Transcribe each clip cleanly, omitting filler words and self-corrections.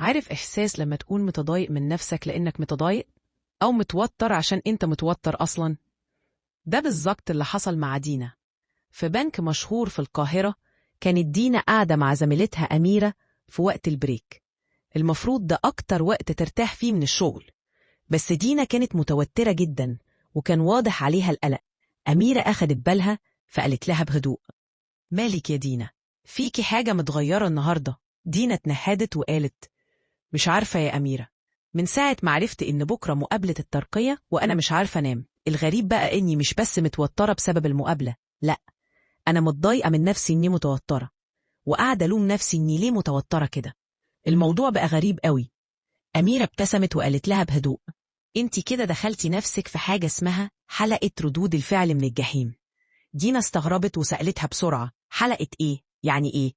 عارف إحساس لما تكون متضايق من نفسك لأنك متضايق؟ أو متوتر عشان أنت متوتر أصلاً؟ ده بالظبط اللي حصل مع دينا. في بنك مشهور في القاهرة كانت دينا قاعدة مع زميلتها أميرة في وقت البريك. المفروض ده أكتر وقت ترتاح فيه من الشغل، بس دينا كانت متوترة جداً وكان واضح عليها القلق. أميرة أخدت بالها فقالت لها بهدوء: مالك يا دينا؟ فيكي حاجة متغيرة النهاردة؟ دينا اتنهدت وقالت: مش عارفة يا أميرة، من ساعة ما عرفت إن بكرة مقابلة الترقية وأنا مش عارفة أنام. الغريب بقى إني مش بس متوترة بسبب المقابلة، لأ، أنا متضايقة من نفسي إني متوترة، وقاعدة ألوم نفسي إني ليه متوترة كده. الموضوع بقى غريب قوي. أميرة ابتسمت وقالت لها بهدوء: انتي كده دخلتي نفسك في حاجة اسمها حلقة ردود الفعل من الجحيم. دينا استغربت وسألتها بسرعة: حلقة إيه؟ يعني إيه؟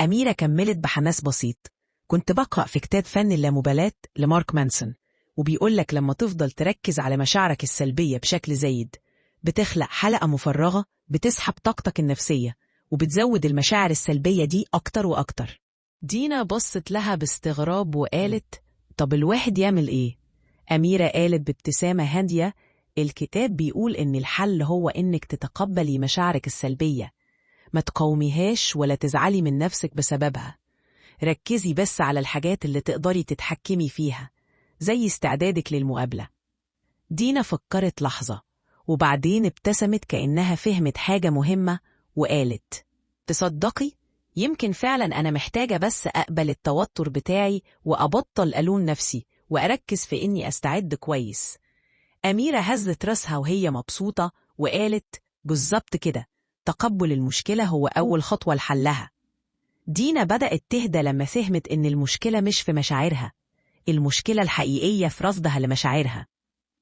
أميرة كملت بحماس بسيط: كنت بقرأ في كتاب فن اللامبالاة لمارك مانسون، وبيقولك لما تفضل تركز على مشاعرك السلبية بشكل زايد بتخلق حلقة مفرغة بتسحب طاقتك النفسية وبتزود المشاعر السلبية دي أكتر وأكتر. دينا بصت لها باستغراب وقالت: طب الواحد يعمل إيه؟ أميرة قالت بابتسامة هادية: الكتاب بيقول إن الحل هو إنك تتقبلي مشاعرك السلبية، ما تقاوميهاش ولا تزعلي من نفسك بسببها. ركزي بس على الحاجات اللي تقدري تتحكمي فيها، زي استعدادك للمقابلة. دينا فكرت لحظة وبعدين ابتسمت كأنها فهمت حاجة مهمة وقالت: تصدقي، يمكن فعلا أنا محتاجة بس أقبل التوتر بتاعي وأبطل ألوم نفسي وأركز في إني أستعد كويس. أميرة هزت راسها وهي مبسوطة وقالت: بالظبط كده، تقبل المشكلة هو أول خطوة لحلها. دينا بدأت تهدى لما فهمت إن المشكلة مش في مشاعرها، المشكلة الحقيقية في رفضها لمشاعرها.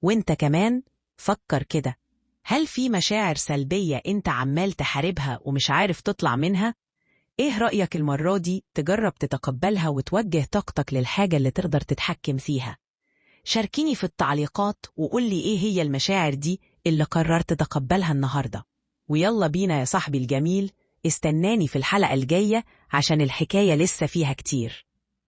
وإنت كمان فكر كده، هل في مشاعر سلبية إنت عمال تحاربها ومش عارف تطلع منها؟ إيه رأيك المرة دي تجرب تتقبلها وتوجه طاقتك للحاجة اللي تقدر تتحكم فيها؟ شاركيني في التعليقات وقولي إيه هي المشاعر دي اللي قررت تتقبلها النهاردة. ويلا بينا يا صاحبي الجميل، استناني في الحلقة الجاية عشان الحكاية لسه فيها كتير.